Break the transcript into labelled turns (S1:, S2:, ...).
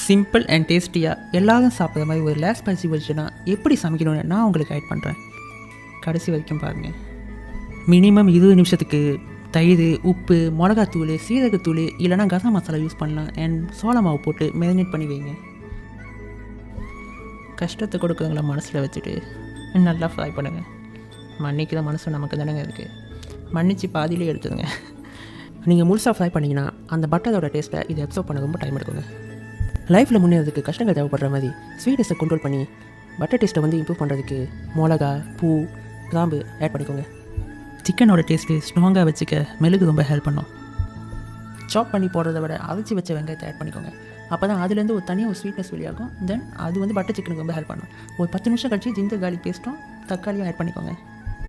S1: Simple and டேஸ்டியாக எல்லாரும் சாப்பிட்ற மாதிரி ஒரு லேஸ் ஸ்பைசி வெர்ஷனாக எப்படி சமைக்கணும்னு நான் உங்களுக்கு கைட் பண்ணுறேன். கடைசி வரைக்கும் பாருங்கள். மினிமம் 20 நிமிஷத்துக்கு தயிர், உப்பு, மிளகாத்தூள், சீரகத்தூள் இல்லைனா கரம் மசாலா யூஸ் பண்ணலாம். அண்ட் சோள மாவு போட்டு மேரினேட் பண்ணி வைங்க. கஷ்டத்தை கொடுக்குறவங்கள மனசில் வச்சுட்டு நல்லா ஃப்ரை பண்ணுங்கள். மன்னிக்கிற மனசு நமக்கு தானேங்க இருக்குது. மன்னிச்சு பாதியிலே எடுத்துடுங்க. நீங்கள் முழுசாக ஃப்ரை பண்ணிங்கன்னா அந்த பட்டரோட டேஸ்ட்டை இதை அப்சர்வ் பண்ண ரொம்ப டைம் எடுக்குங்க. லைஃப்பில் முன்னேறதுக்கு கஷ்டங்கள் தேவைப்படுற மாதிரி ஸ்வீட்டஸை கண்ட்ரோல் பண்ணி பட்டர் டேஸ்ட்டை இம்ப்ரூவ் பண்ணுறதுக்கு மிளகா, பூ, கிராம்பு ஆட் பண்ணிக்கோங்க. சிக்கனோட டேஸ்ட்டு ஸ்ட்ராங்காக வச்சுக்க மெழுகு ரொம்ப ஹெல்ப் பண்ணும். சாப் பண்ணி போடுறத விட அரைச்சி வச்ச வெங்காயத்தை ஆட் பண்ணிக்கோங்க. அப்போ தான் அதுலேருந்து ஒரு தனியாக ஒரு ஸ்வீட்னஸ் வெளியாகும். தென் அது பட்டர் சிக்கனுக்கு ரொம்ப ஹெல்ப் பண்ணும். ஒரு 10 நிமிஷம் கழிச்சு ஜிஞ்சர் கார்லிக் பேஸ்ட்டும் தக்காளியும் ஆட் பண்ணிக்கோங்க.